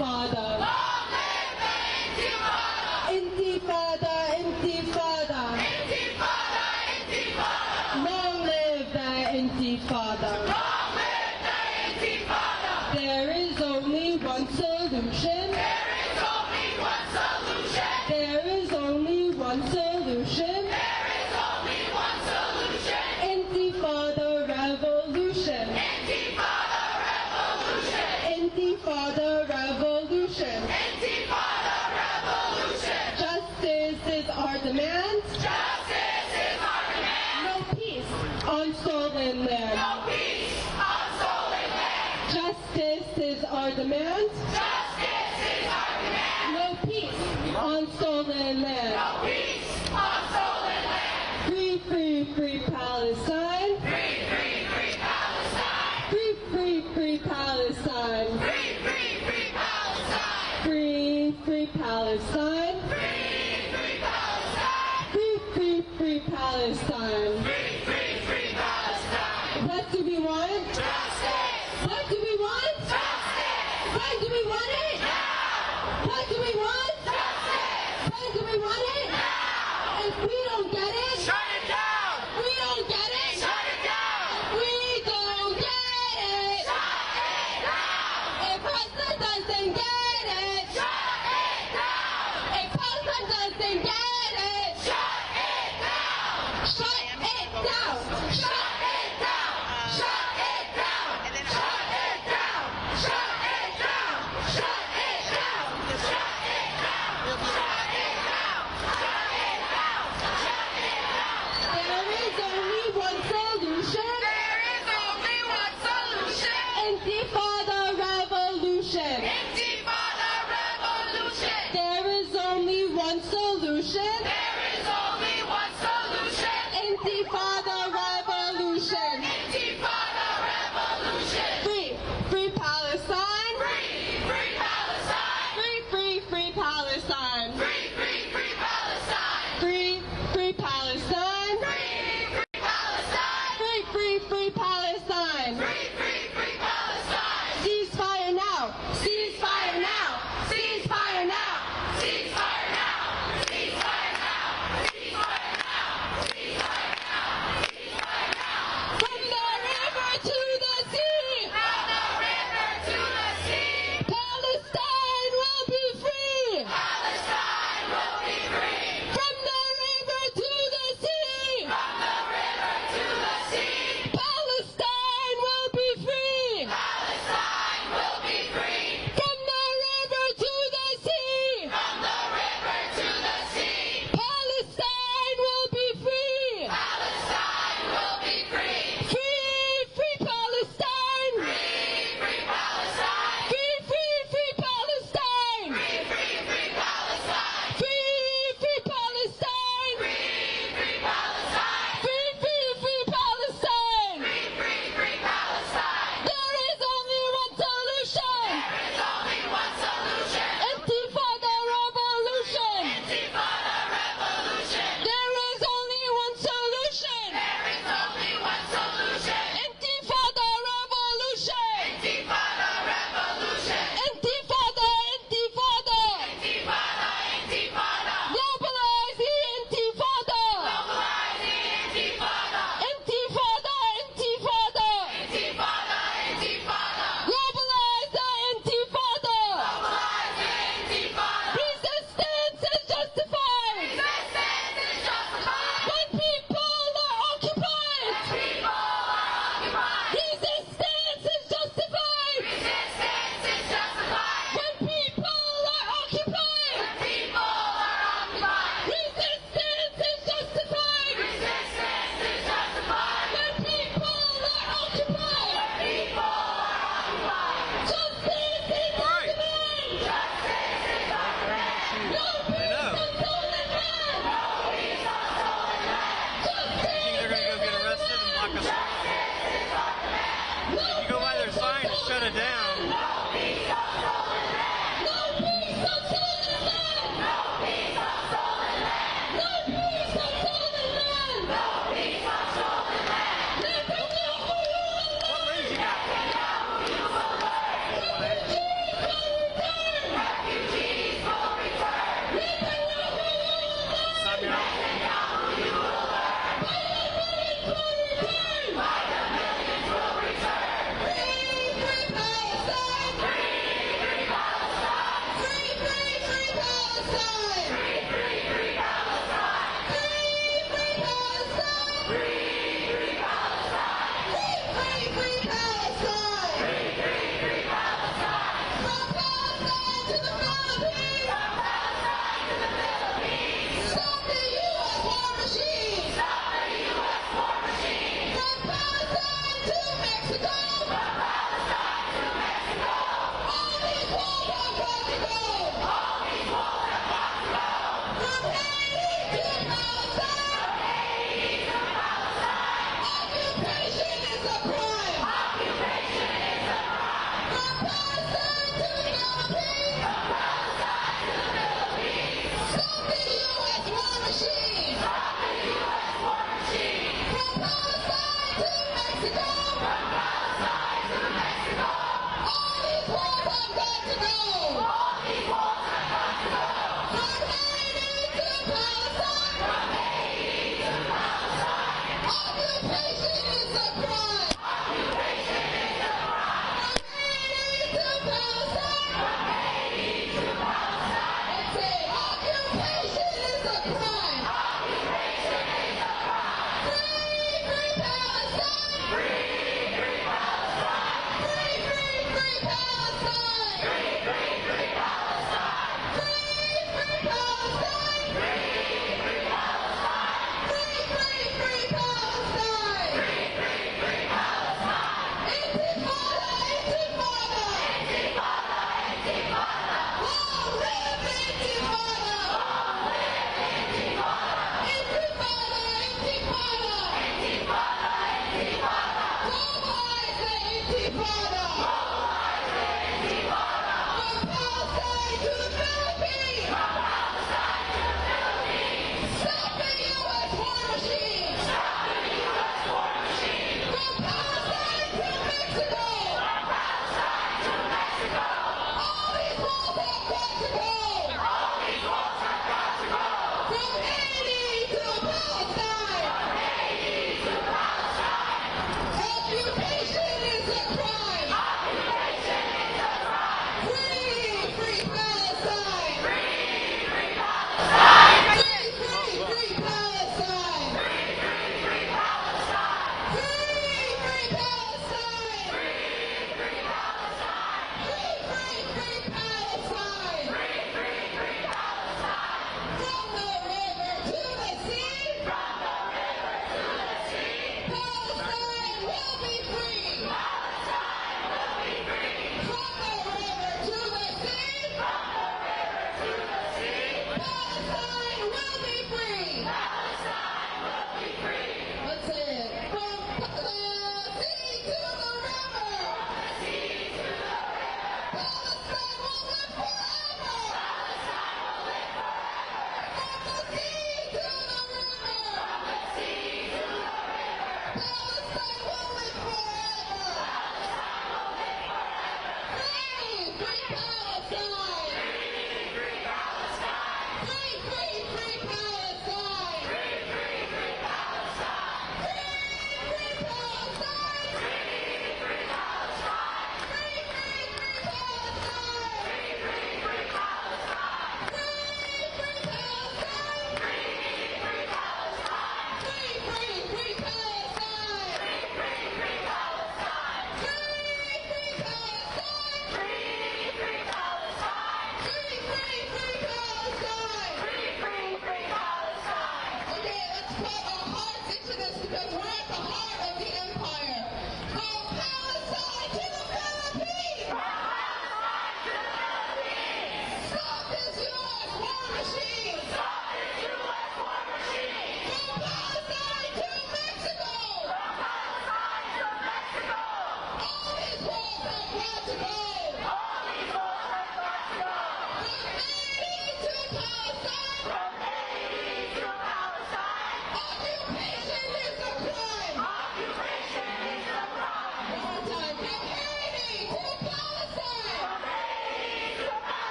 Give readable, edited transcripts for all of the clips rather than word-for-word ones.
Intifada. Long live the Intifada! Intifada, Intifada. Intifada, Intifada! Long live the Intifada. Long live the Intifada! There is only one solution. There is only one solution. There is only one solution. There is only one solution. Intifada revolution. Intifada revolution. Intifada revolution. Intifada revolution. Justice is our demand. Justice is our demand. No peace on stolen land. No peace on stolen land. Justice is our demand. Justice is our demand. No peace on stolen land. No peace on stolen land. Free, free, free Palestine. Free, free, free Palestine. Free, free, free Palestine. Free, free, free Palestine. Free, free Palestine. Free, free Palestine. Free, free, free Palestine. Free, free, free Palestine. What do we want? Justice. What do we want? Justice. When do we want it? Now. What do we want? Justice. When do we want it? Now. If we don't get it, Shut it down. we don't get it. Shut it down. We don't get it. Shut it down. If President doesn't get it, Shut it down.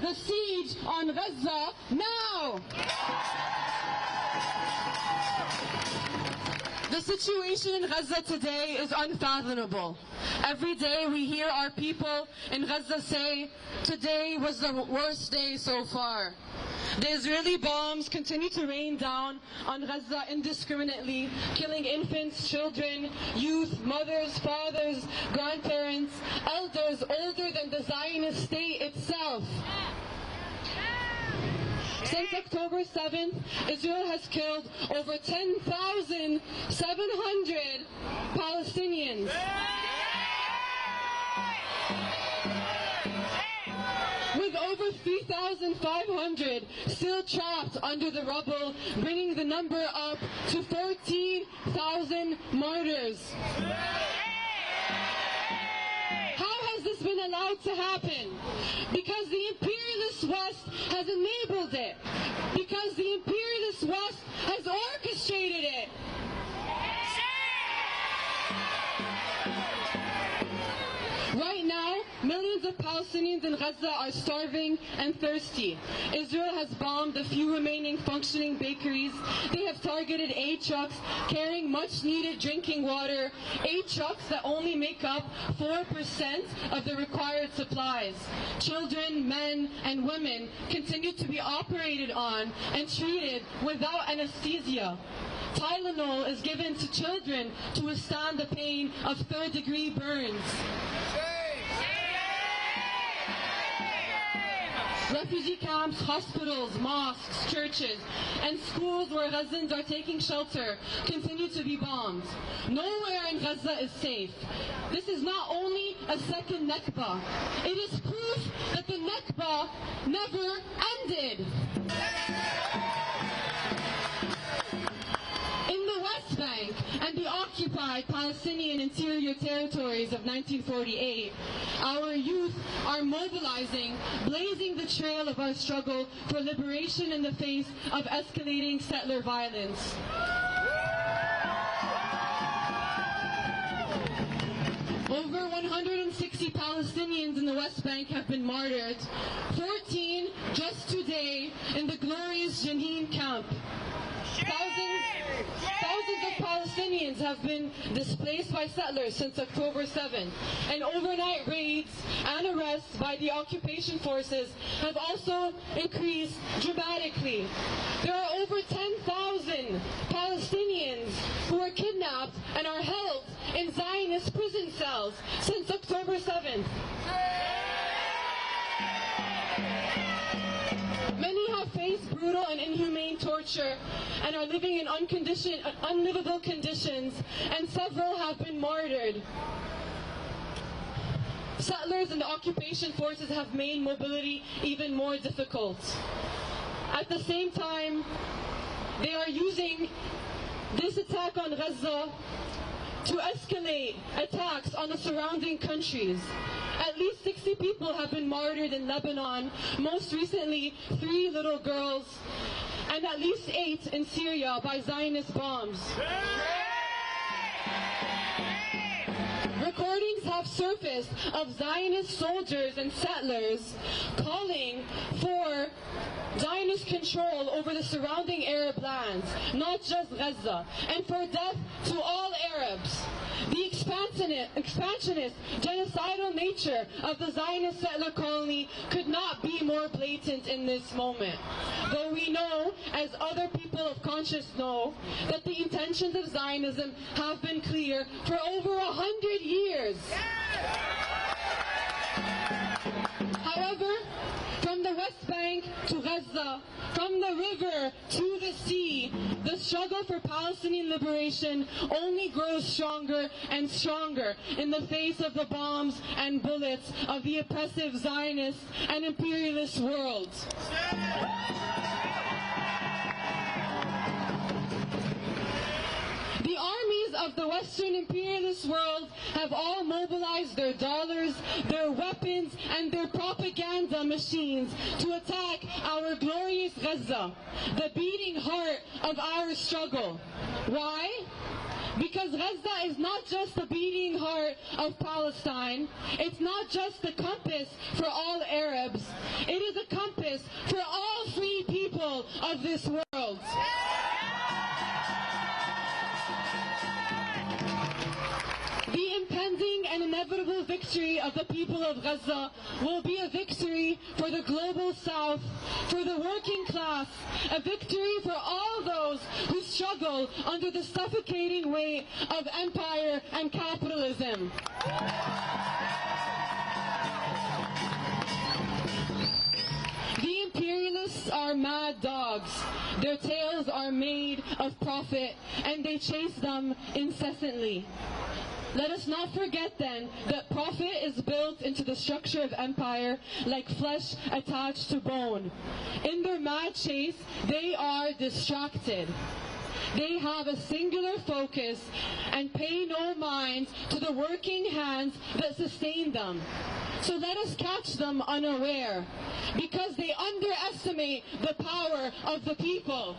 the siege on Gaza now! The situation in Gaza today is unfathomable. Every day we hear our people in Gaza say, today was the worst day so far. The Israeli bombs continue to rain down on Gaza indiscriminately, killing infants, children, youth, mothers, fathers, grandparents, elders older than the Zionist state itself. Since October 7th, Israel has killed over 10,700 Palestinians. With over 3,500 still trapped under the rubble, bringing the number up to 14,000 martyrs. How has this been allowed to happen? Because the imperialist West has enabled it. Because the imperialist West has orchestrated it. Right now, millions of Palestinians in Gaza are starving and thirsty. Israel has bombed the few remaining functioning bakeries. They have targeted aid trucks carrying much-needed drinking water, aid trucks that only make up 4% of the required supplies. Children, men, and women continue to be operated on and treated without anesthesia. Tylenol is given to children to withstand the pain of third-degree burns. Refugee camps, hospitals, mosques, churches, and schools where Gazans are taking shelter continue to be bombed. Nowhere in Gaza is safe. This is not only a second Nakba, it is proof that the Nakba never ended. In the West Bank and the occupied Palestinian interior territories of 1948, our youth are mobilizing, blazing the trail of our struggle for liberation in the face of escalating settler violence. Over 160 Palestinians in the West Bank have been martyred, 14 just today in the glorious Jenin camp. Thousands of Palestinians have been displaced by settlers since October 7th, and overnight raids and arrests by the occupation forces have also increased dramatically. There are over 10,000 Palestinians who are kidnapped and are held in Zionist prison cells since October 7th. Many have faced brutal and inhumane torture and are living in unlivable conditions, and several have been martyred. Settlers and the occupation forces have made mobility even more difficult. At the same time, they are using this attack on Gaza to escalate attacks on the surrounding countries. At least 60 people have been martyred in Lebanon, most recently 3 little girls, and at least 8 in Syria by Zionist bombs. Recordings have surfaced of Zionist soldiers and settlers calling for Zionist control over the surrounding Arab lands, not just Gaza, and for death to all Arabs. The expansionist, genocidal nature of the Zionist settler colony could not be more blatant in this moment. Though we know, as other people of conscience know, that the intentions of Zionism have been clear for over 100 years. However, from the West Bank to Gaza, from the river to the sea, the struggle for Palestinian liberation only grows stronger and stronger in the face of the bombs and bullets of the oppressive Zionist and imperialist world. The armies of the Western imperialist world have all mobilized their dollars, their weapons, and their propaganda machines to attack our glorious Gaza, the beating heart of our struggle. Why? Because Gaza is not just the beating heart of Palestine. It's not just the compass for all Arabs. It is a compass for all free people of this world. The impending and inevitable victory of the people of Gaza will be a victory for the global South, for the working class, a victory for all those who struggle under the suffocating weight of empire and capitalism. The imperialists are mad dogs. Their tails are made of profit, and they chase them incessantly. Let us not forget then that profit is built into the structure of empire like flesh attached to bone. In their mad chase, they are distracted. They have a singular focus and pay no mind to the working hands that sustain them. So let us catch them unaware, because they underestimate the power of the people.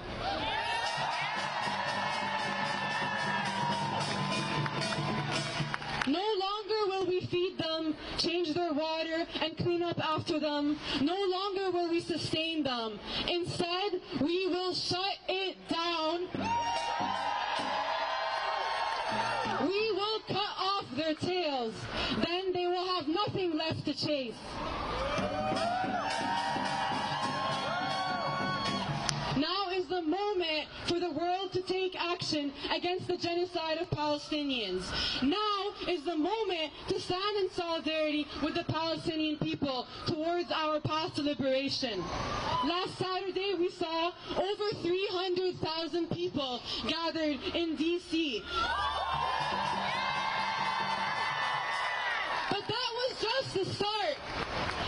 No longer will we feed them, change their water, and clean up after them. No longer will we sustain them. Instead, we will shut it down. We will cut off their tails. Then they will have nothing left to chase. Now is the moment for the world to take action against the genocide of Palestinians. Now is the moment to stand in solidarity with the Palestinian people towards our path to liberation. Last Saturday we saw over 300,000 people gathered in D.C. But that was just the start.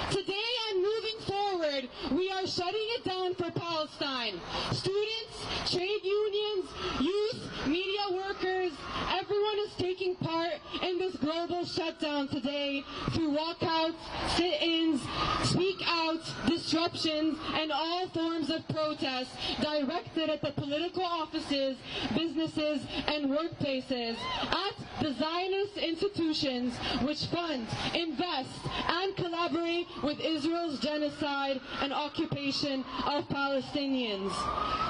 Today and moving forward, we are shutting it down for Palestine. Students, trade unions, youth, media workers, everyone is taking part in this global shutdown today through walkouts, sit-ins, speak outs, disruptions, and all forms of protest directed at the political offices, businesses, and workplaces, at the Zionist institutions which fund, invest, and collaborate with Israel's genocide and occupation of Palestinians.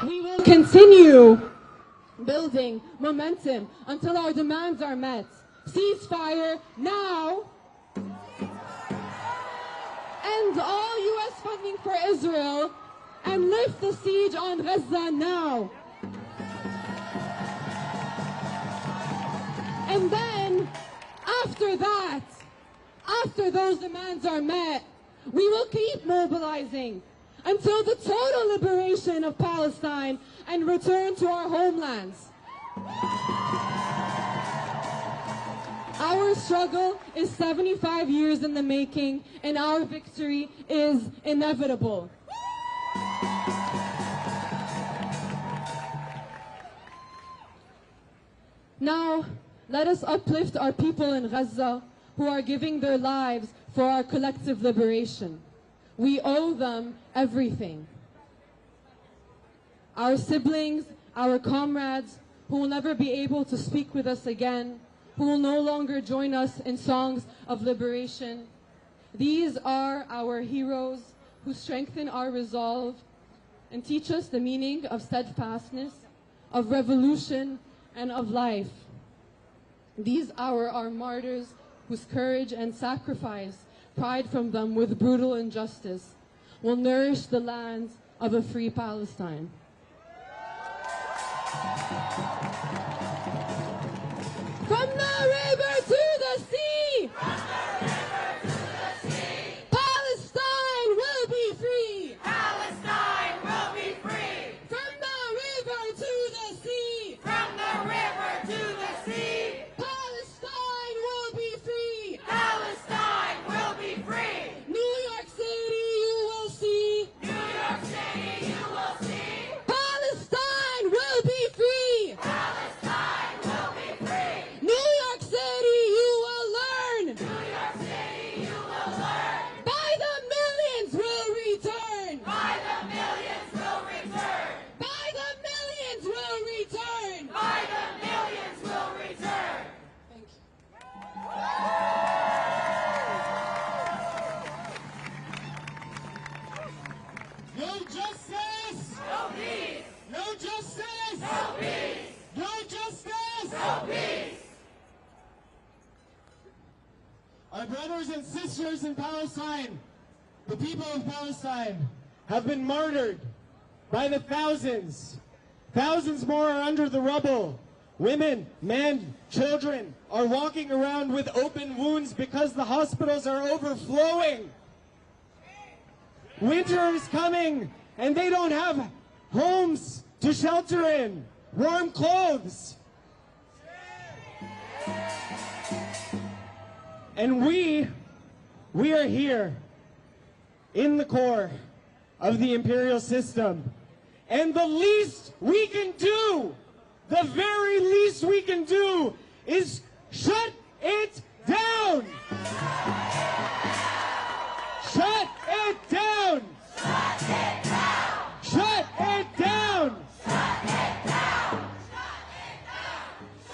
We will continue building momentum until our demands are met. Ceasefire now. End all U.S. funding for Israel and lift the siege on Gaza now. And then, after that, after those demands are met, we will keep mobilizing until the total liberation of Palestine and return to our homelands. Our struggle is 75 years in the making, and our victory is inevitable. Now, let us uplift our people in Gaza who are giving their lives for our collective liberation. We owe them everything. Our siblings, our comrades, who will never be able to speak with us again, who will no longer join us in songs of liberation. These are our heroes who strengthen our resolve and teach us the meaning of steadfastness, of revolution, and of life. These are our martyrs whose courage and sacrifice, pride from them with brutal injustice, will nourish the lands of a free Palestine. From the river to the sea! Palestine will be free! Palestine will be free! From the river to the sea! From the river to the sea! Palestine will be free! Palestine will be free! New York City, you will see! New York City, you will see! Palestine will be free! Palestine will be free! New York City, justice! No peace! No justice! No peace! Our brothers and sisters in Palestine, the people of Palestine, have been martyred by the thousands. Thousands more are under the rubble. Women, men, children are walking around with open wounds because the hospitals are overflowing. Winter is coming and they don't have homes to shelter in, warm clothes. And we are here in the core of the imperial system. And the least we can do, the very least we can do, is shut it down. Shut it down. Shut it down! Shut it down. Shut it down!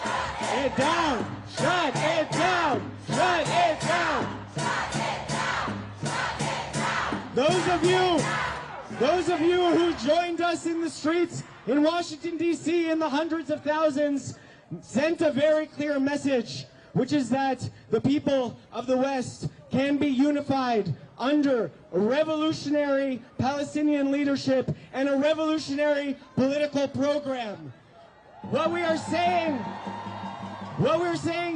Shut it down. Shut it down. Shut it down. Shut it down! Shut it down! Those of you who joined us in the streets in Washington, D.C. in the hundreds of thousands sent a very clear message, which is that the people of the West can be unified under a revolutionary Palestinian leadership and a revolutionary political program. What we're saying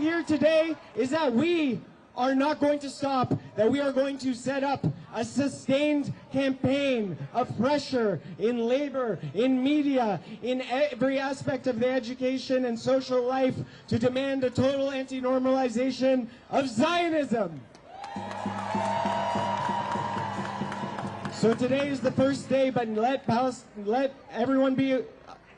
here today is that we are not going to stop, that we are going to set up a sustained campaign of pressure in labor, in media, in every aspect of the education and social life to demand a total anti-normalization of Zionism. So today is the first day, but let everyone be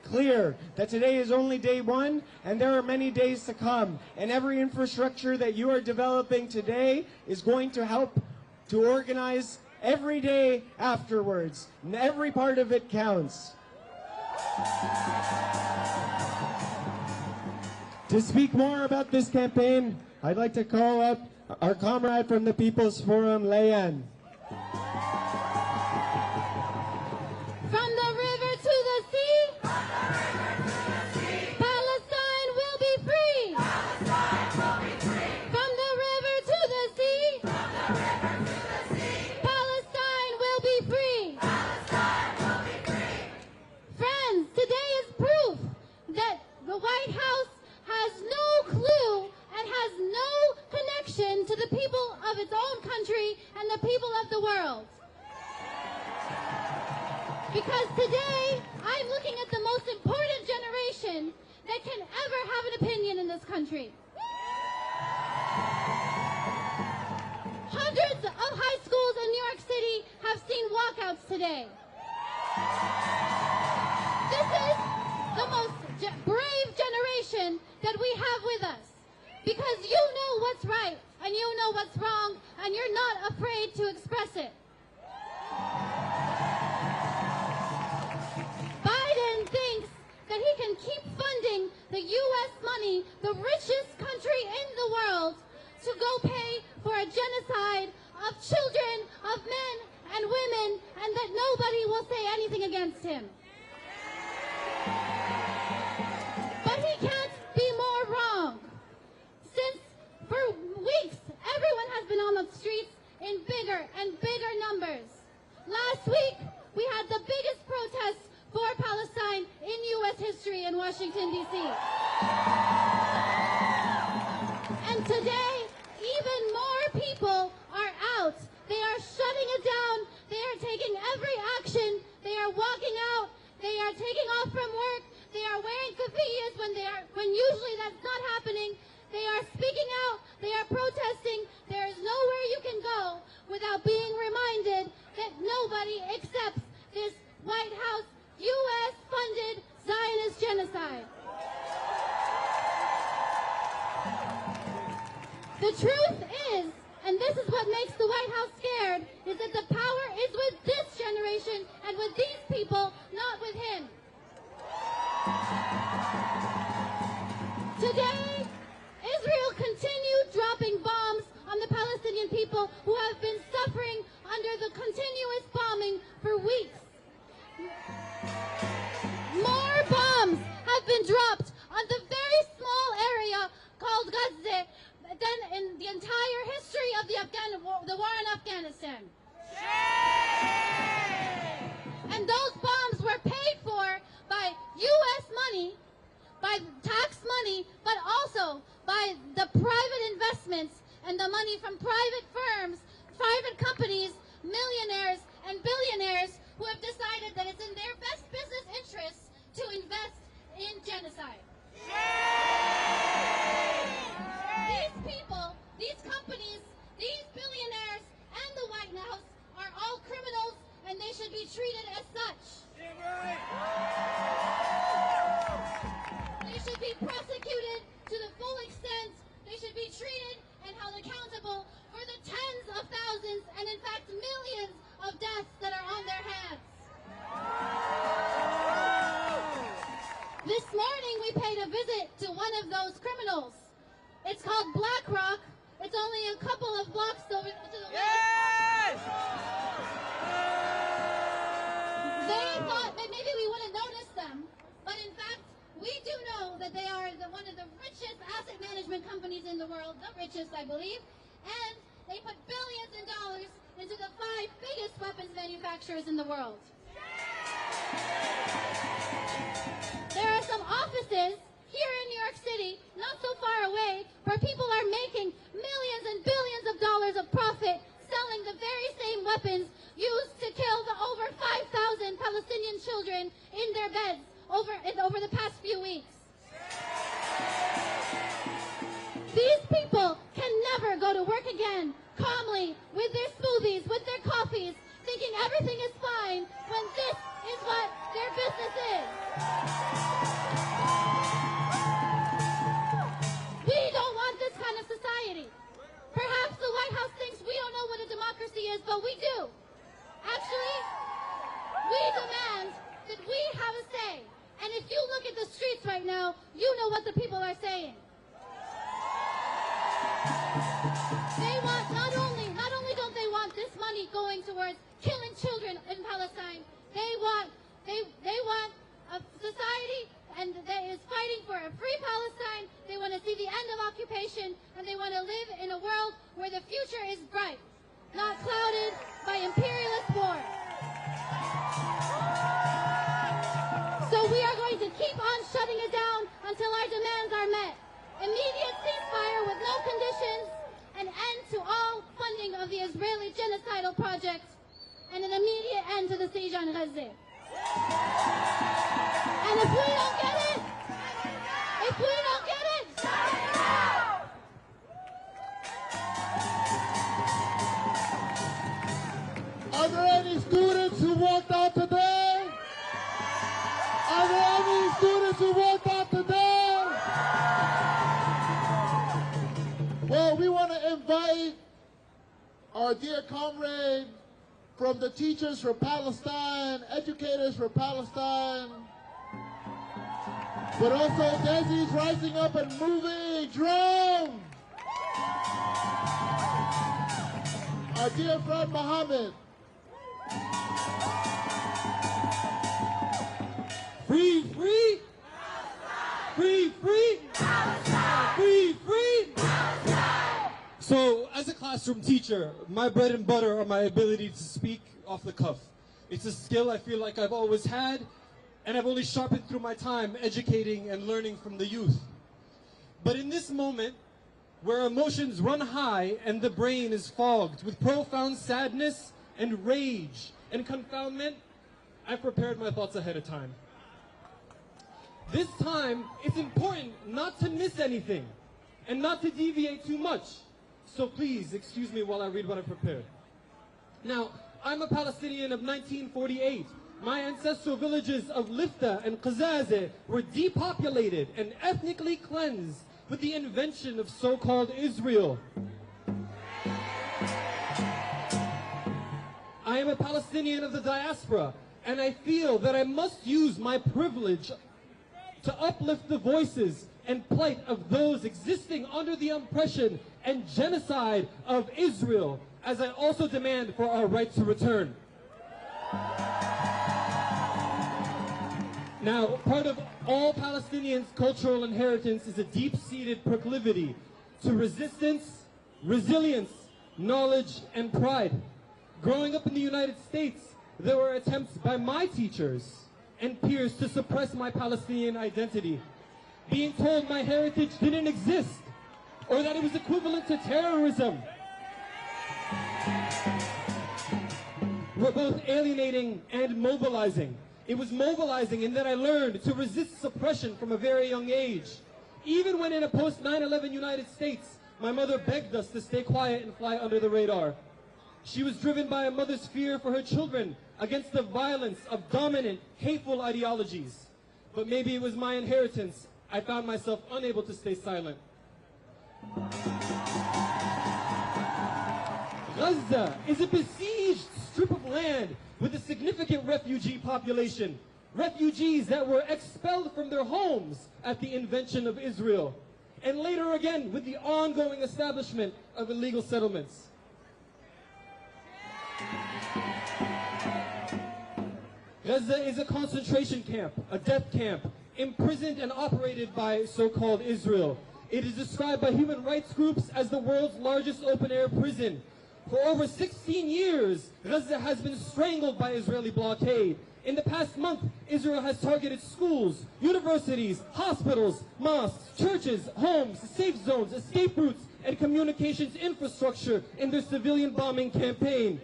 clear that today is only day one and there are many days to come, and every infrastructure that you are developing today is going to help to organize every day afterwards, and every part of it counts. To speak more about this campaign, I'd like to call up our comrade from the People's Forum, Leanne. From the river to the sea, Palestine will be free. From the river to the sea, Palestine will be free. Friends, today is proof that the White House has no clue and has no connection to the people of its own country and the people of the world. Because today, I'm looking at the most important generation that can ever have an opinion in this country. Hundreds of high schools in New York City have seen walkouts today. This is the most brave generation that we have with us. Because you know what's right and you know what's wrong, and you're not afraid to express it. Biden thinks that he can keep funding the U.S. money, the richest country in the world, to go pay for a genocide of children, of men and women, and that nobody will say anything against him. But he can't be more wrong. Since for weeks, everyone has been on the streets in bigger and bigger numbers. Last week, we had the biggest protest for Palestine in U.S. history in Washington, D.C. And today, even more people are out. They are shutting it down. They are taking every action. They are walking out. They are taking off from work. They are wearing keffiyehs when usually that's not happening. They are speaking out. They are protesting. There is nowhere you can go without being reminded that nobody accepts this White House U.S.-funded Zionist genocide. The truth is, and this is what makes the White House scared, is that the power is with this generation and with these people, not with him. Today, Israel continued dropping bombs on the Palestinian people who have been suffering under the continuous bombing for weeks. More bombs of the war in Afghanistan. And those bombs were paid for by U.S. money, by tax money, but also by the private investments and the money from private firms, private companies, millionaires and billionaires who have decided that it's in their best business interests to invest in genocide. These people, these companies, these billionaires and the White House are all criminals, and they should be treated as such. They should be prosecuted to the full extent. They should be treated and held accountable for the tens of thousands and in fact millions of deaths that are on their hands. This morning we paid a visit to one of those criminals. It's called BlackRock. It's only a couple of blocks over to the west. They thought that maybe we wouldn't notice them, but in fact, we do know that they are one of the richest asset management companies in the world, the richest, I believe, and they put billions in dollars into the 5 biggest weapons manufacturers in the world. There are some offices here in New York City, not so far away, where people are making millions and billions of dollars of profit selling the very same weapons used to kill the over 5,000 Palestinian children in their beds over the past few weeks. These people can never go to work again calmly with their smoothies, with their coffees, thinking everything is fine when this is what their business is. We don't want this kind of society. Perhaps the White House thinks we don't know what a democracy is, but we do. Actually, we demand that we have a say. And if you look at the streets right now, you know what the people are saying. They want, not only don't they want this money going towards killing children in Palestine, they want a society and that is fighting for a free Palestine. They want to see the end of occupation, and they want to live in a world where the future is bright, not clouded by imperialist war. So we are going to keep on shutting it down until our demands are met. Immediate ceasefire with no conditions, an end to all funding of the Israeli genocidal project, and an immediate end to the siege on Gaza. And if we don't get it, Are there any students who walked out today? Are there any students who walked out today? Well, we want to invite our dear comrade from the Teachers for Palestine, Educators for Palestine, but also Desi's Rising Up and Moving Drum. Our dear friend Mohammed. Free, free! Free, free! Free, free! So, as a classroom teacher, my bread and butter are my ability to speak off the cuff. It's a skill I feel like I've always had, and I've only sharpened through my time educating and learning from the youth. But in this moment, where emotions run high and the brain is fogged with profound sadness and rage and confoundment, I've prepared my thoughts ahead of time. This time, it's important not to miss anything and not to deviate too much. So please, excuse me while I read what I prepared. Now, I'm a Palestinian of 1948. My ancestral villages of Lifta and Qazazeh were depopulated and ethnically cleansed with the invention of so-called Israel. I am a Palestinian of the diaspora, and I feel that I must use my privilege to uplift the voices and plight of those existing under the oppression and genocide of Israel, as I also demand for our right to return. Now, part of all Palestinians' cultural inheritance is a deep-seated proclivity to resistance, resilience, knowledge, and pride. Growing up in the United States, there were attempts by my teachers and peers to suppress my Palestinian identity, being told my heritage didn't exist or that it was equivalent to terrorism were both alienating and mobilizing. It was mobilizing in that I learned to resist suppression from a very young age. Even when in a post-9/11 United States, my mother begged us to stay quiet and fly under the radar. She was driven by a mother's fear for her children against the violence of dominant, hateful ideologies. But maybe it was my inheritance. I found myself unable to stay silent. Gaza is a besieged strip of land with a significant refugee population. Refugees that were expelled from their homes at the invention of Israel, and later again with the ongoing establishment of illegal settlements. Gaza is a concentration camp, a death camp, imprisoned and operated by so-called Israel. It is described by human rights groups as the world's largest open-air prison. For over 16 years, Gaza has been strangled by Israeli blockade. In the past month, Israel has targeted schools, universities, hospitals, mosques, churches, homes, safe zones, escape routes, and communications infrastructure in their civilian bombing campaign.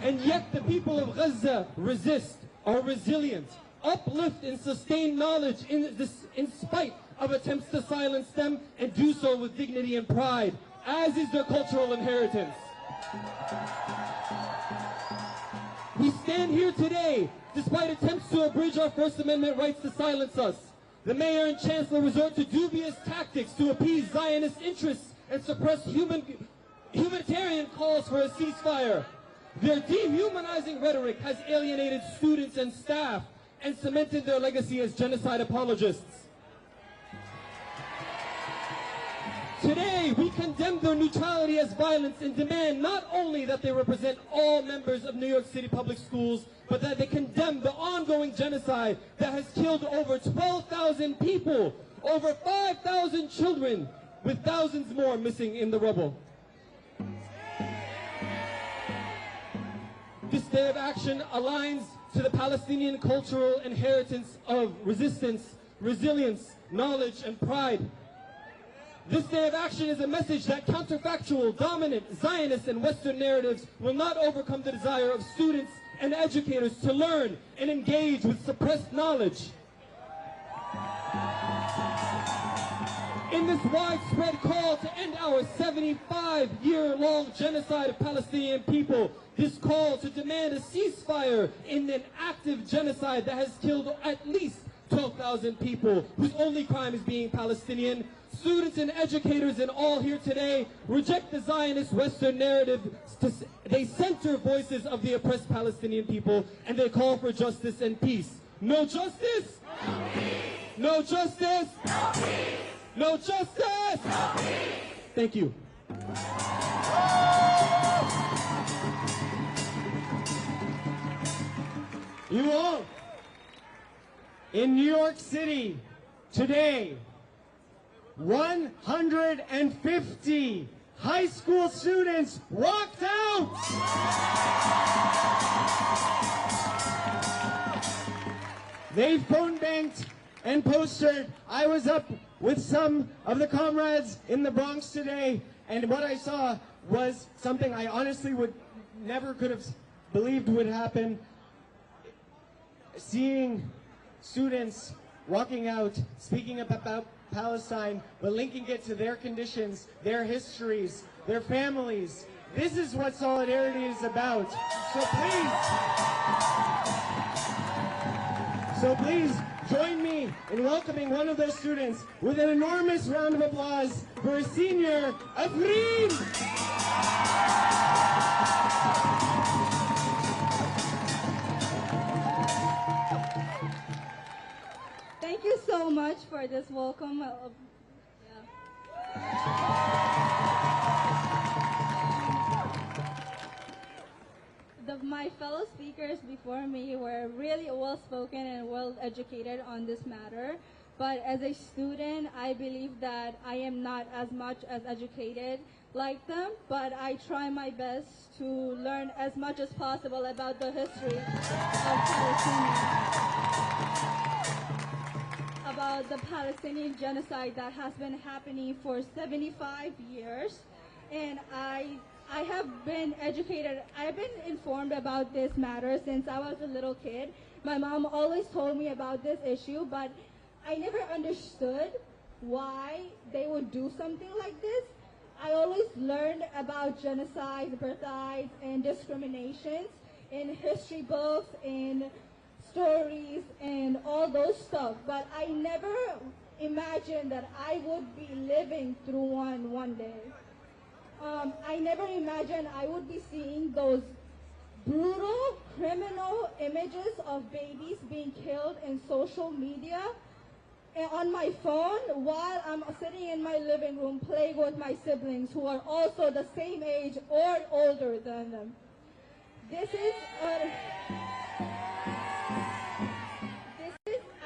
And yet the people of Gaza resist, are resilient, uplift and sustain knowledge in spite of attempts to silence them, and do so with dignity and pride, as is their cultural inheritance. We stand here today despite attempts to abridge our First Amendment rights to silence us. The mayor and chancellor resort to dubious tactics to appease Zionist interests and suppress humanitarian calls for a ceasefire. Their dehumanizing rhetoric has alienated students and staff and cemented their legacy as genocide apologists. Today, we condemn their neutrality as violence and demand not only that they represent all members of New York City public schools, but that they condemn the ongoing genocide that has killed over 12,000 people, over 5,000 children, with thousands more missing in the rubble. This day of action aligns to the Palestinian cultural inheritance of resistance, resilience, knowledge, and pride. This day of action is a message that counterfactual, dominant, Zionist, and Western narratives will not overcome the desire of students and educators to learn and engage with suppressed knowledge. In this widespread call to end our 75-year-long genocide of Palestinian people, this call to demand a ceasefire in an active genocide that has killed at least 12,000 people, whose only crime is being Palestinian, students and educators and all here today reject the Zionist Western narrative. They center voices of the oppressed Palestinian people, and they call for justice and peace. No justice? No peace. No justice? No peace. No justice? No peace. Thank you. You all, in New York City today, 150 high school students walked out. They phone banked and postered. I was up with some of the comrades in the Bronx today, and what I saw was something I honestly would never could have believed would happen. Seeing students walking out, speaking about Palestine, but linking it to their conditions, their histories, their families. This is what solidarity is about. So please join me in welcoming one of those students with an enormous round of applause for a senior, Afreen! Thank you so much for this welcome. My fellow speakers before me were really well-spoken and well-educated on this matter. But as a student, I believe that I am not as much as educated like them, but I try my best to learn as much as possible about the history of about the Palestinian genocide that has been happening for 75 years. And I have been educated, I've been informed about this matter since I was a little kid. My mom always told me about this issue, but I never understood why they would do something like this. I always learned about genocide, apartheid, and discriminations in history books, in stories, and all those stuff. But I never imagined that I would be living through one day. I never imagined I would be seeing those brutal, criminal images of babies being killed in social media on my phone while I'm sitting in my living room playing with my siblings who are also the same age or older than them. This is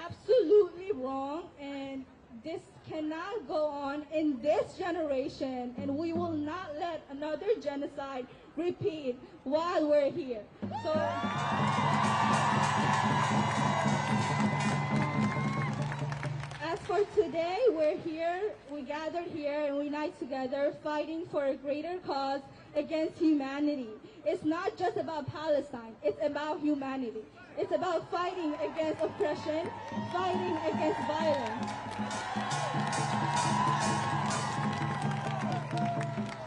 absolutely wrong, and this cannot go on in this generation, and we will not let another genocide repeat while we're here. So, as for today, we're here, we gathered here and we unite together fighting for a greater cause against humanity. It's not just about Palestine, it's about humanity. It's about fighting against oppression, fighting against violence.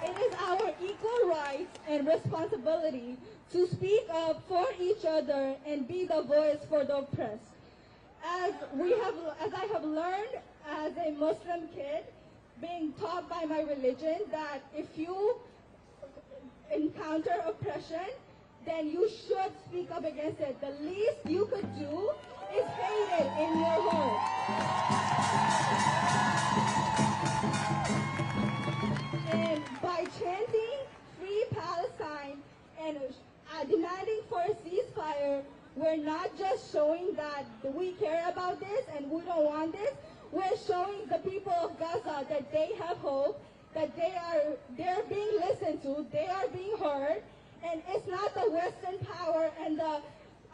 It is our equal rights and responsibility to speak up for each other and be the voice for the oppressed. As I have learned as a Muslim kid, being taught by my religion, that if you encounter oppression, then you should speak up against it. The least you could do is hate it in your heart. And by chanting Free Palestine and demanding for a ceasefire, we're not just showing that we care about this and we don't want this. We're showing the people of Gaza that they have hope, that they're being listened to, they are being heard, and it's not the Western power and the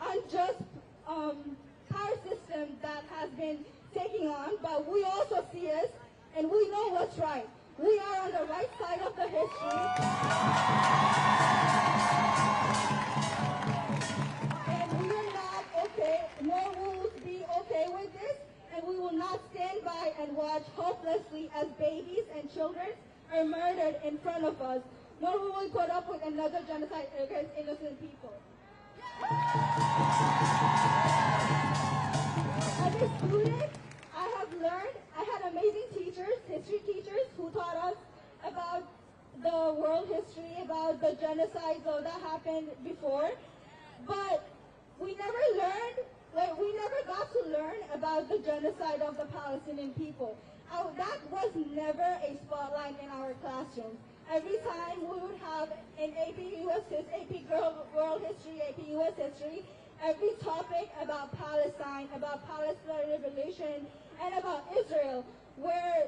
unjust power system that has been taking on, but we also see us and we know what's right. We are on the right side of the history. And we are not okay, nor will we be okay with this, and we will not stand by and watch hopelessly as babies and children are murdered in front of us, nor will we put up with another genocide against innocent people. As a student, I have learned, I had amazing teachers, history teachers, who taught us about the world history, about the genocides that happened before, but we never got to learn about the genocide of the Palestinian people. That was never a spotlight in our classrooms. Every time we would have an AP US History, AP World History, AP US History, every topic about Palestine, about Palestine Revolution, and about Israel were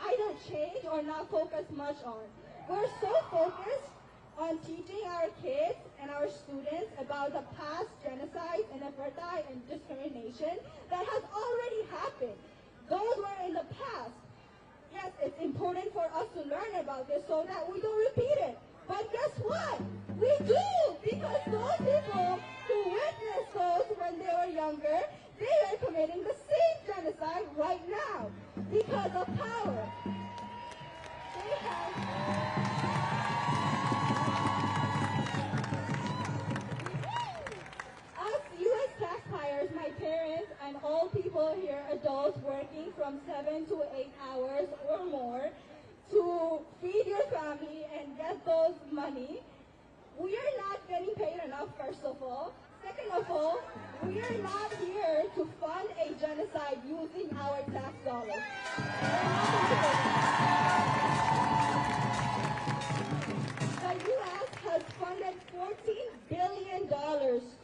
either changed or not focused much on. We're so focused on teaching our kids and our students about the past genocide and apartheid and discrimination that has already happened. Those were in the past. Yes, it's important for us to learn about this so that we don't repeat it. But guess what? We do, because those people who witnessed those when they were younger, they are committing the same genocide right now because of power. They have... Us U.S. taxpayers, my parents, and all people here, adults working from 7 to 8 hours or more to feed your family and get those money, we are not getting paid enough, first of all. Second of all, we are not here to fund a genocide using our tax dollars. The U.S. has funded $14 billion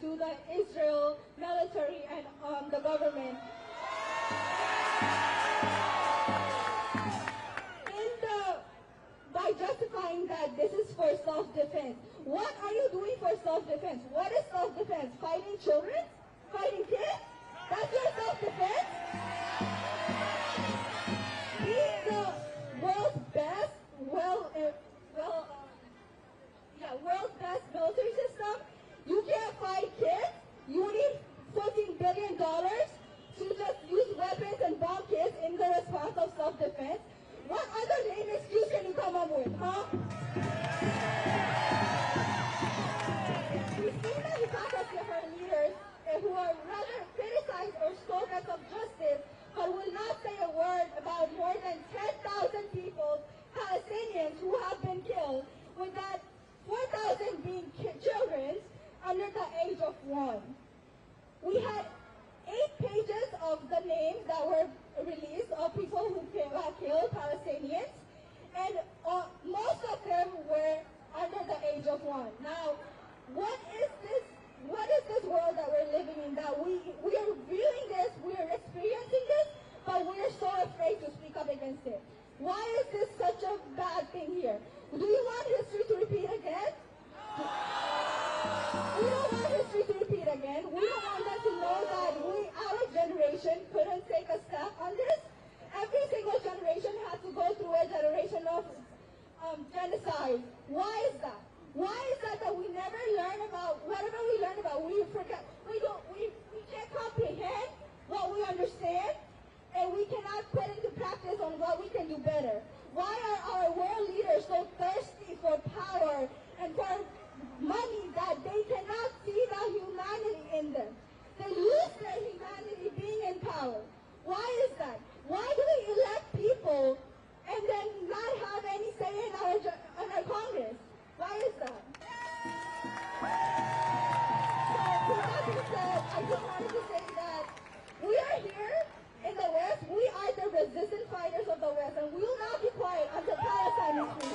to the Israel military and the government self-defense. What are you doing for self-defense? What is self-defense? Fighting children? Fighting kids? That's your self-defense? Being the world's best, world's best military system, you can't fight kids? You need $14 billion to just use weapons and bomb kids in the response of self-defense? What other lame excuse can you come up with, huh? We've seen the hypocrisy of our leaders who are rather criticize or slogans of justice, but will not say a word about more than 10,000 people, Palestinians, who have been killed, with that 4,000 being children under the age of 1. We had 8 pages of the names that were released of people who have killed Palestinians, and most of them were under the age of 1. Now, what is this world that we're living in, that we are viewing this, we are experiencing this, but we are so afraid to speak up against it? Why is this such a bad thing here? Do you want history to repeat again? We don't want history to repeat again. We don't want them to know that our generation couldn't take a step on this. Every single generation has to go through a generation of genocide. Why is that? Why is that we never learn about, whatever we learn about, we forget, we can't comprehend what we understand, and we cannot put into practice on what we can do better? Why are our world leaders so thirsty for power and for money that they cannot see the humanity in them? They lose their humanity being in power. Why is that? Why do we elect people and then not have any say in our Congress? Why is that? So, with that being said, I just wanted to say that we are here in the West. We are the resistant fighters of the West, and we will not be quiet until Palestine is free.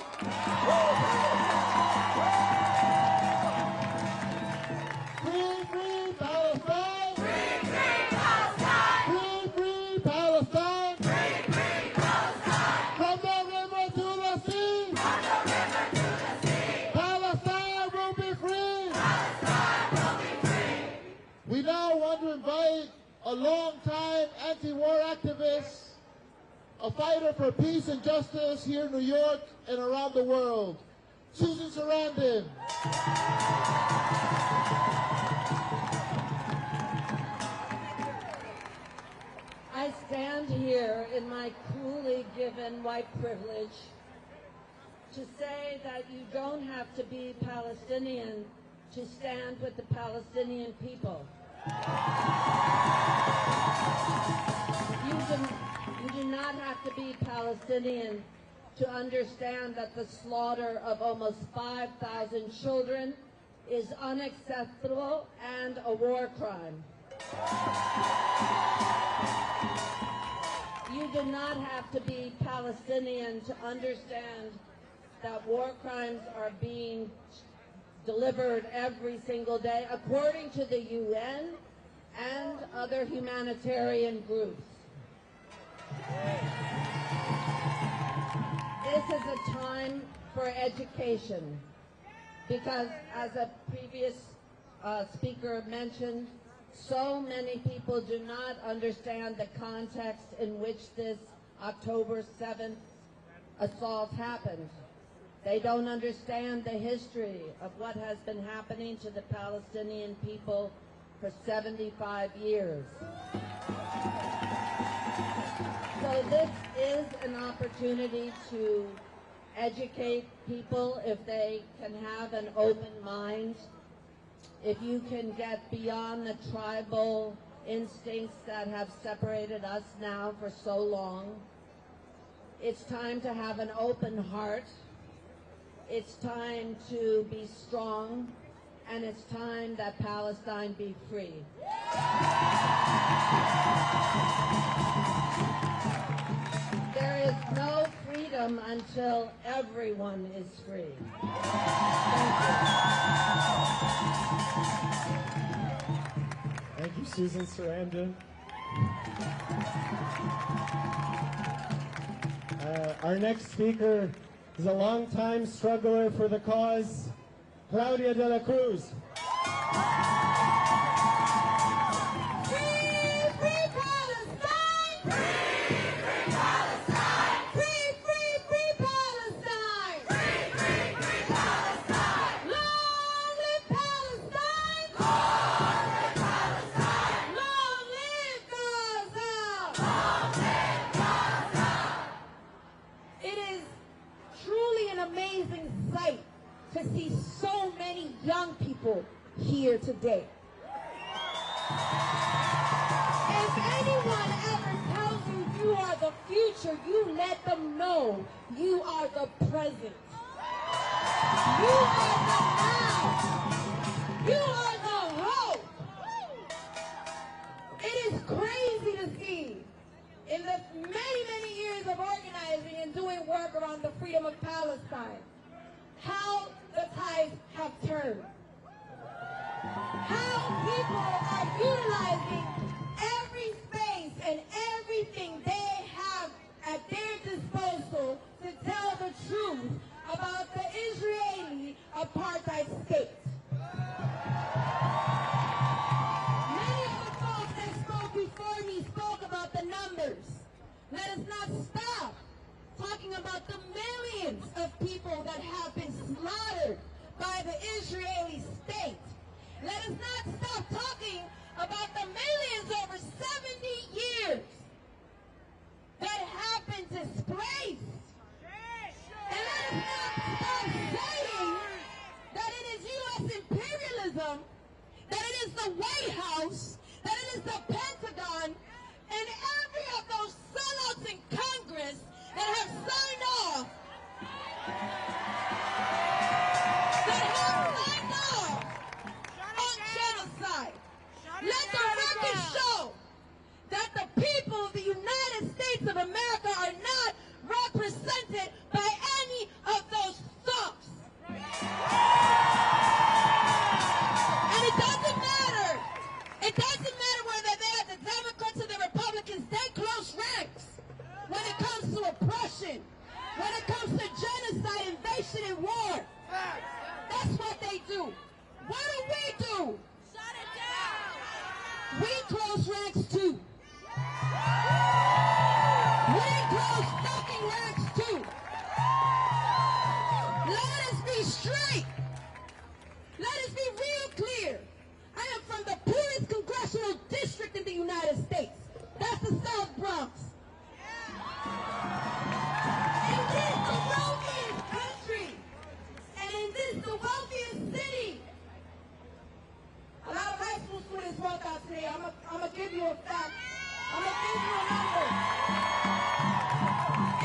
Free Palestine! Free Palestine! Free Palestine! Free Palestine! From the river to the sea! From the river to the sea! Palestine will be free! Palestine will be free! We now want to invite a long-time anti-war activist, a fighter for peace and justice here in New York and around the world, Susan Sarandon. I stand here in my cruelly given white privilege to say that you don't have to be Palestinian to stand with the Palestinian people. You do not have to be Palestinian to understand that the slaughter of almost 5,000 children is unacceptable and a war crime. You do not have to be Palestinian to understand that war crimes are being delivered every single day, according to the UN and other humanitarian groups. This is a time for education, because as a previous speaker mentioned, so many people do not understand the context in which this October 7th assault happened. They don't understand the history of what has been happening to the Palestinian people for 75 years. So this is an opportunity to educate people if they can have an open mind, if you can get beyond the tribal instincts that have separated us now for so long. It's time to have an open heart. It's time to be strong, and it's time that Palestine be free. There is no freedom until everyone is free. Thank you, Susan Sarandon. Our next speaker is a longtime struggler for the cause, Claudia de la Cruz. To see so many young people here today. If anyone ever tells you you are the future, you let them know you are the present. You are the now. You are the hope. It is crazy to see in the many years of organizing and doing work around the freedom of Palestine, how the tides have turned. How people are utilizing every space and everything they have at their disposal to tell the truth about the Israeli apartheid state. Many of the folks that spoke before me spoke about the numbers. Let us not stop talking about the millions of people that have been slaughtered by the Israeli state. Let us not stop talking about the millions over 70 years that have been displaced. And let us not stop saying that it is U.S. imperialism, that it is the White House, that it is the Pentagon, and every of those sellouts in Congress that have signed off, on genocide. Let the record show that the people of the United States of America are not represented by any of those thugs. And it doesn't matter. It doesn't matter whether they are the Democrats or the Republicans. They close ranks when it comes to oppression, when it comes to genocide, invasion, and war. That's what they do. What do we do? Shut it down. We close ranks too. We close fucking ranks too. Let us be straight. Let us be real clear. I am from the poorest congressional district in the United States. That's the South Bronx. And this is the wealthiest country. And in this, the wealthiest city. A lot of high school students walk out today. I'm going to give you a fact. I'm going to give you a number.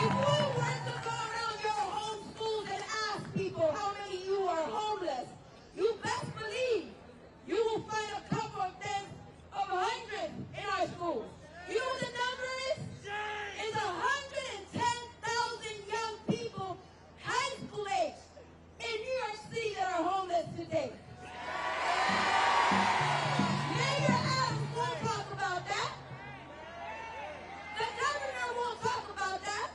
If you were to go around your home schools and ask people how many of you are homeless, you best believe you will find a couple of tens of hundreds in our schools. You know what the number is? It's 110,000 young people, high school age, in New York City that are homeless today. Mayor Adams won't talk about that. The governor won't talk about that.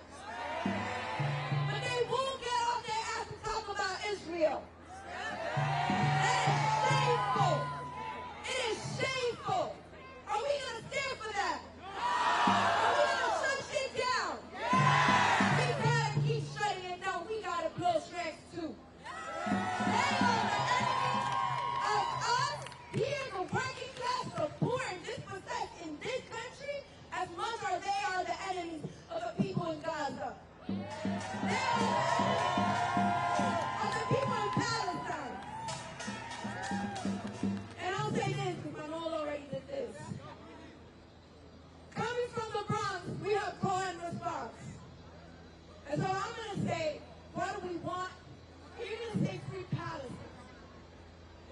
But they won't get off their ass to talk about Israel. That is shameful. It is shameful. Are we going to stand for that? Are we going to shut shit down? We got to keep shutting it down. We got to close ranks too. They are the enemy of us here, the working class, the poor, and dispossessed in this country, as much as they are the enemies of the people in Gaza. They are the enemies of the people in Palestine. And I'll say this, because I know already did this. Coming from the Bronx, we have call and response. And so I'm going to say, what do we want? You're going to say free Palestine.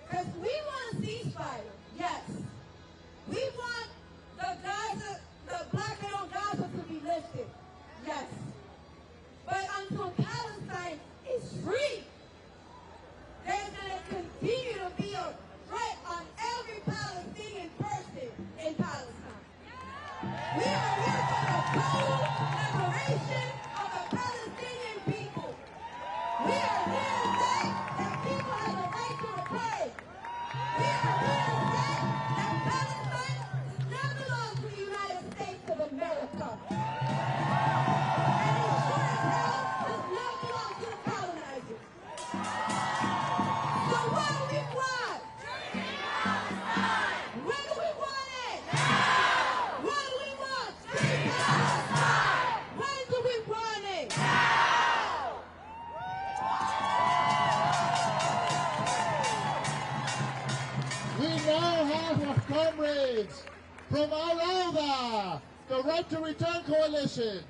Because we want a ceasefire, yes. We want the blockade on Gaza to be lifted, yes. But until Palestine is free, comrades from Al-Awda, the Right to Return Coalition.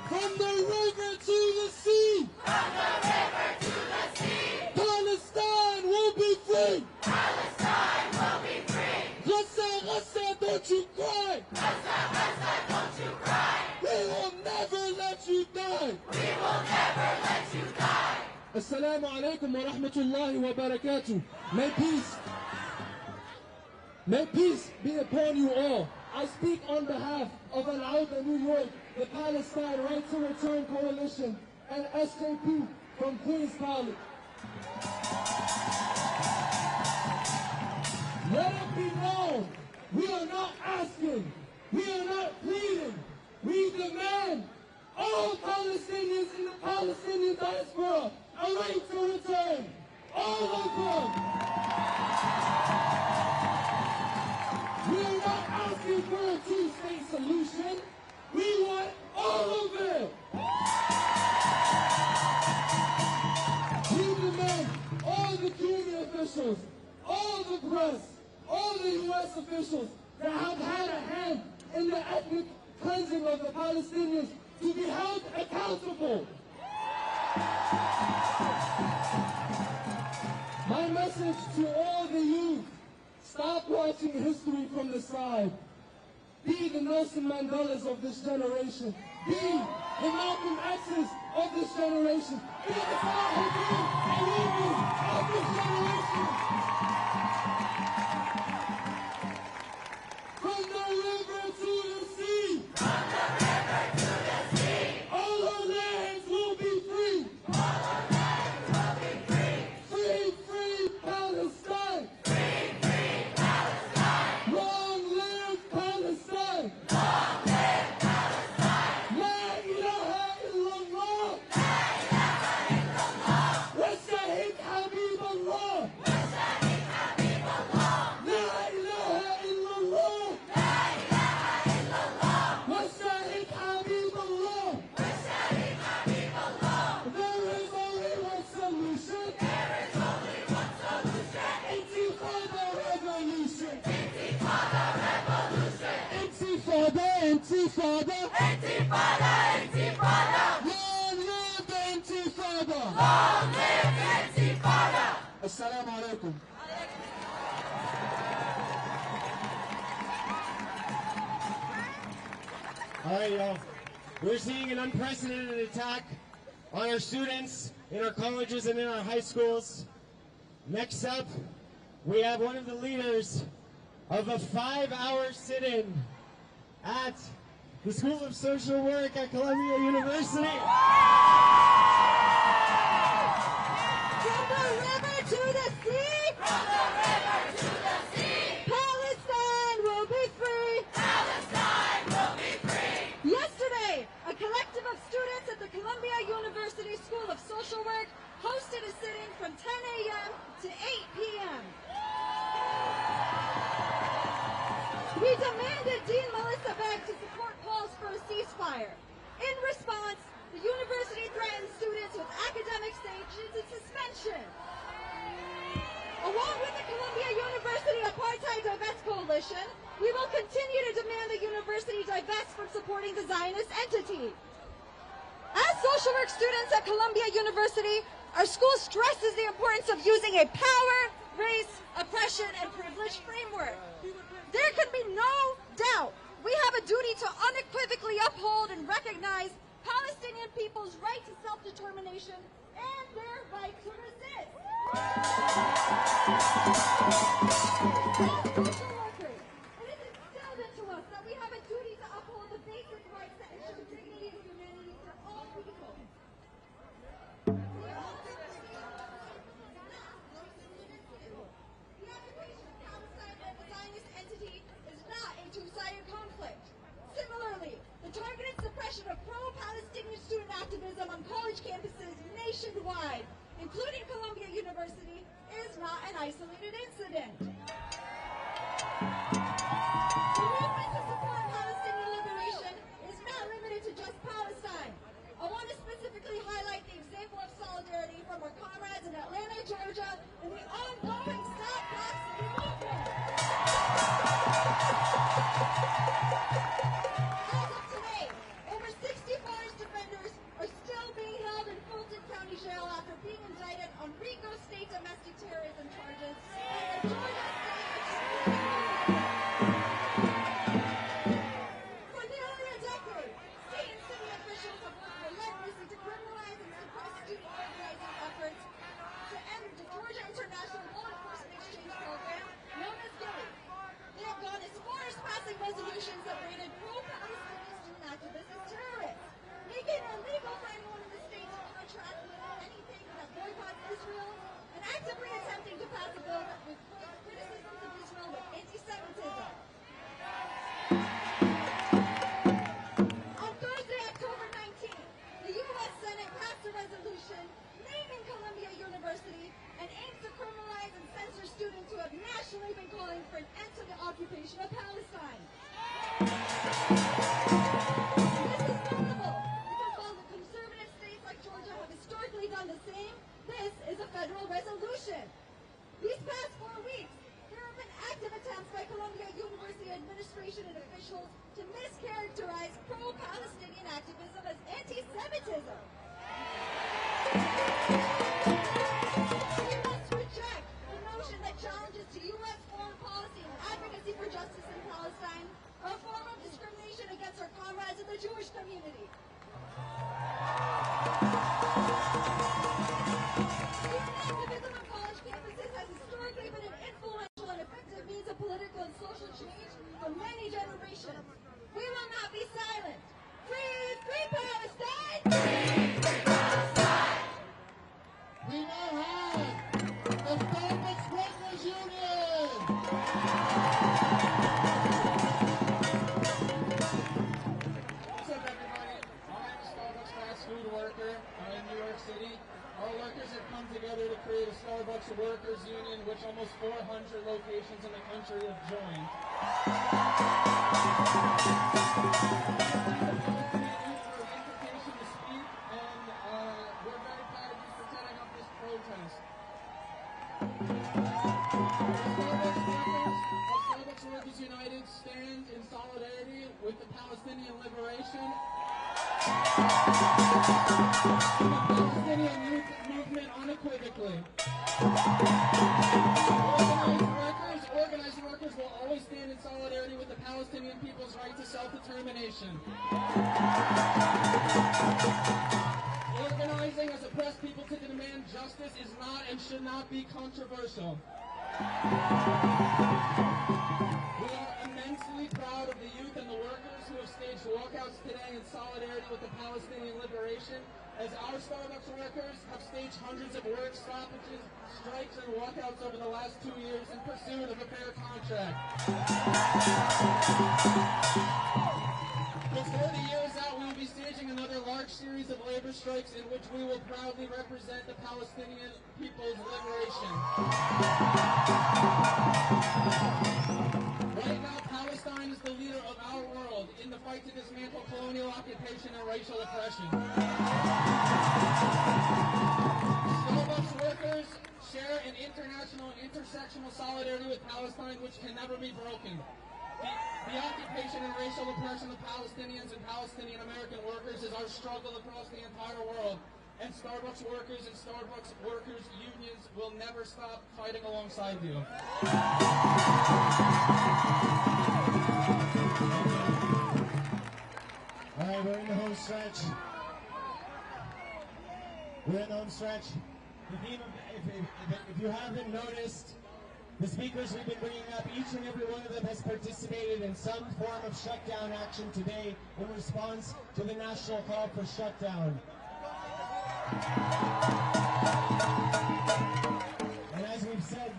From the river to the sea. From the river to the sea. Palestine will be free. Palestine will be free. Gaza, Gaza, don't you cry. Gaza, Gaza, don't you cry. We will never let you die. We will never let you die. Assalamu alaikum wa rahmatullahi wa barakatuh. May peace be upon you all. I speak on behalf of Al-Awda, New York, the Palestine Right to Return Coalition, and SJP from Queens College. Let it be known, we are not asking, we are not pleading, we demand all Palestinians in the Palestinian diaspora a right to return. All of them. We are not asking for a two-state solution. We want all of it. We demand all the community officials, all the press, all the U.S. officials that have had a hand in the ethnic cleansing of the Palestinians to be held accountable. My message to all the youth, stop watching history from the side. Be the Nelson Mandelas of this generation. Be the Malcolm X's of this generation. Be the Salahuddin Ayyubis of this generation. From the river to the sea. From the river to the sea. All our lands will be free. All our lands will be free. Free, free Palestine. Free, free Palestine. Long live Palestine. Long live Palestine. La ilaha illallah. La ilaha illallah. وشهد حبيب الله. وشهد حبيب الله. لا إله إلا الله. لا إله إلا الله. وشهد حبيب الله. وشهد حبيب الله. There is only one solution. There is only one solution. Intifada revolution. Intifada revolution. Intifada, intifada. Intifada, intifada. Long live the intifada. Long live Intifada. Assalamu alaikum. All right, y'all. We're seeing an unprecedented attack on our students in our colleges and in our high schools. Next up, we have one of the leaders of a 5-hour sit-in at the School of Social Work at Columbia University. From the river to the sea, From the river to the sea. Palestine will be free. Palestine will be free. Yesterday, a collective of students at the Columbia University School of Social Work hosted a sit-in from 10 a.m. to 8 p.m. We demanded Dean Melissa Beck to support calls for a ceasefire. In response, the university threatened students with academic sanctions and suspension. Along with the Columbia University Apartheid Divest Coalition, we will continue to demand the university divest from supporting the Zionist entity. As social work students at Columbia University, our school stresses the importance of using a power, race, oppression, and privilege framework. There can be no doubt we have a duty to unequivocally uphold and recognize Palestinian people's right to self-determination and their right to resist. As social workers, it is instilled into us that we have a duty to uphold the basic rights that ensure dignity and humanity for all people. The occupation of Palestine and the Zionist entity is not a two-sided conflict. Similarly, the targeted suppression of pro-Palestinian student activism on college campuses nationwide, including Columbia University, is not an isolated incident. The movement to support Palestinian liberation is not limited to just Palestine. I want to specifically highlight the example of solidarity from our comrades in Atlanta, Georgia, and the ongoing We now have the Starbucks Workers Union. What's up, everybody? I'm a Starbucks fast food worker in New York City. Our workers have come together to create a Starbucks Workers Union, which almost 400 locations in the country have joined. Starbucks Workers United stand in solidarity with the Palestinian liberation and the Palestinian youth movement unequivocally. Organized workers will always stand in solidarity with the Palestinian people's right to self-determination. Organizing as oppressed people to demand justice is not and should not be controversial. We are immensely proud of the youth and the workers who have staged walkouts today in solidarity with the Palestinian liberation, as our Starbucks workers have staged hundreds of work stoppages, strikes, and walkouts over the last 2 years in pursuit of a fair contract. Before the year is out, we will be staging another large series of labor strikes in which we will proudly represent the Palestinian people's liberation. Right now, Palestine is the leader of our world in the fight to dismantle colonial occupation and racial oppression. Starbucks workers share an international and intersectional solidarity with Palestine which can never be broken. The occupation and racial oppression of Palestinians and Palestinian American workers is our struggle across the entire world. And Starbucks workers and Starbucks workers unions will never stop fighting alongside you. All right, we're in the home stretch. We're in the home stretch. If you haven't noticed, the speakers we've been bringing up, each and every one of them has participated in some form of shutdown action today in response to the national call for shutdown. And as we've said,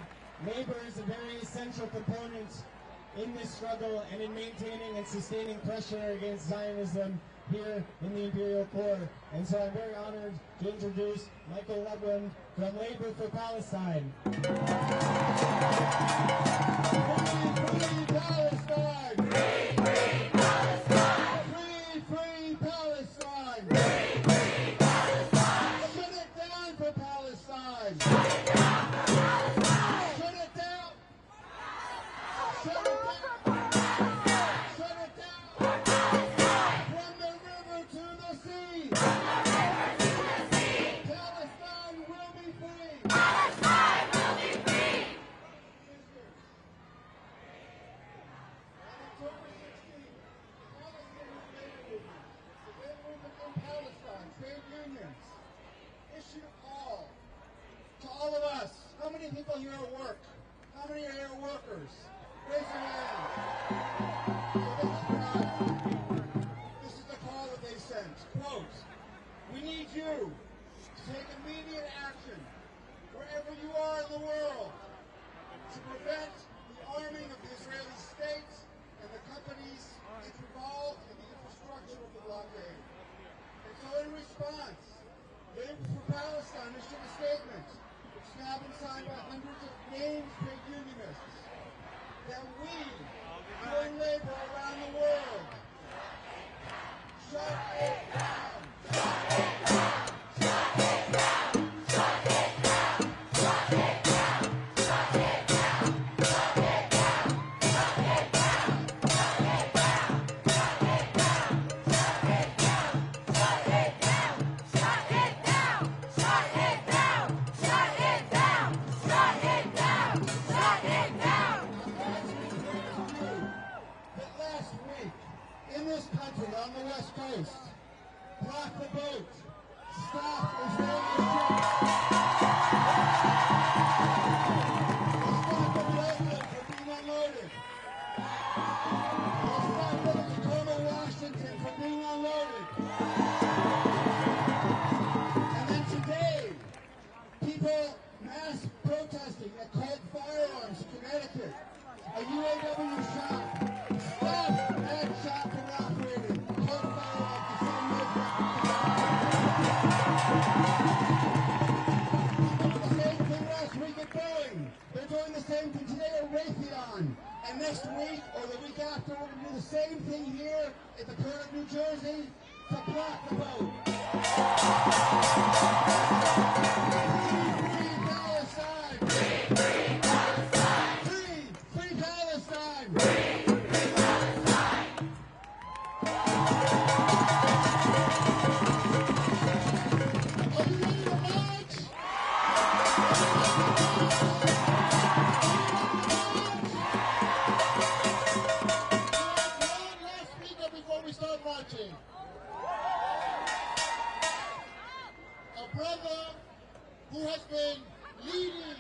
labor is a very essential component in this struggle and in maintaining and sustaining pressure against Zionism here in the Imperial Core. And so I'm very honored to introduce Michael Lebron from Labor for Palestine. Free Palestine! Free Palestine! Free Palestine! Free Palestine! Shut it down for Palestine! Shut it down for Palestine! Shut it down! Shut it down! Shut it down! From the river to the sea! Palestine will be free! Palestine will be free! On October 16th, Palestinian labor movement, the labor movement in Palestine, trade unions, issued a call to all of us. How many people here are work? How many are here workers? Raise your hand. This is the call that they sent. Quote, we need you to take immediate action wherever you are in the world to prevent the arming of the Israeli state and the companies involved in the infrastructure of the blockade. And so in response, Labor for Palestine issued a statement, which has now been signed by hundreds of named trade unionists, that we join labor around the world. Shut it down! Shut it down! Shut it down! Shut it down! Shut it down! Shut it down! Shut it down! Shut it down! Shut it down! Shut it down! Shut it down! Shut it down! Shut it down! Shut it down! Shut it down! Shut it down! Shut it down! That last week, in this country, on the West Coast, block the boat, stop Israeli ships, stop the boatmen from being unloaded, stop the Tacoma, Washington from being unloaded. same thing here at the turn of New Jersey to block the vote. Free Palestine! Free Palestine! Free Palestine! Are you ready to march? One last speaker before we start marching. A brother who has been leading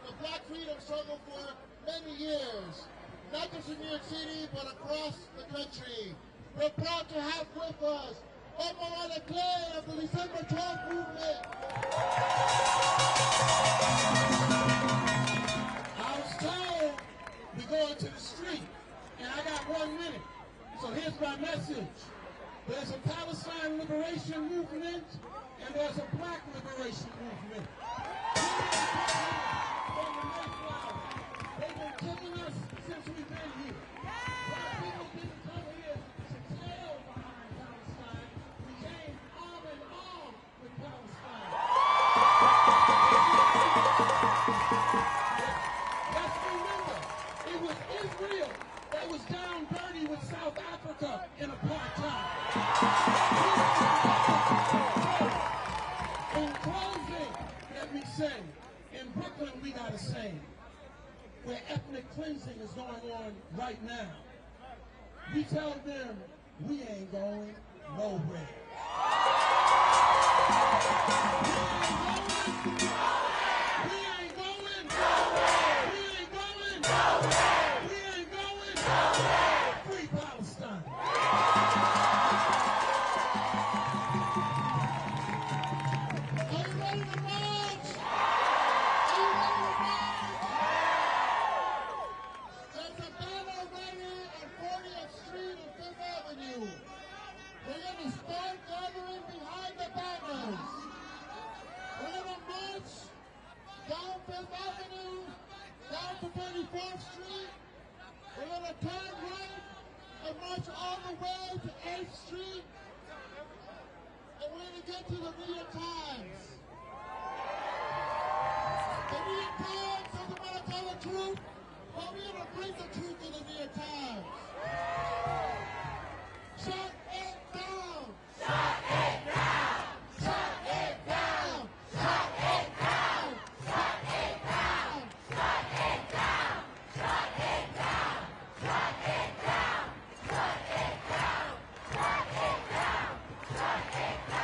the Black freedom struggle for many years, not just in New York City, but across the country. We're proud to have with us Omar Clay of the December 12th movement. I was told we go into the street, and I got 1 minute. So here's my message. There's a Palestine liberation movement, and there's a Black liberation movement. They've been killing us since we've been here. Black people didn't come here to tail behind Palestine. We came arm in arm with Palestine. Let's remember, it was Israel that was down dirty with South Africa in apartheid. In closing, let me say, in Brooklyn we got a saying, where ethnic cleansing is going on right now. We tell them we ain't going nowhere. We ain't going nowhere. We ain't going nowhere. We ain't going nowhere. Free Palestine. Are you ready to march? Are you ready to march? There's a banner ready on 40th Street and Fifth Avenue. We're going to start gathering behind the banners. We're going to march down Fifth Avenue, down to 34th Street. We're going to turn right and march all the way to 8th Street. And we're going to get to the New York Times. The New York Times doesn't want to tell the truth, but we're going to bring the truth to the New York Times. Shut it down! Shut it down! Shut it down! Shut it down! Shut it down! Shut it down! Shut it down! Shut it down! Shut it down! Shut it down! Shut it down!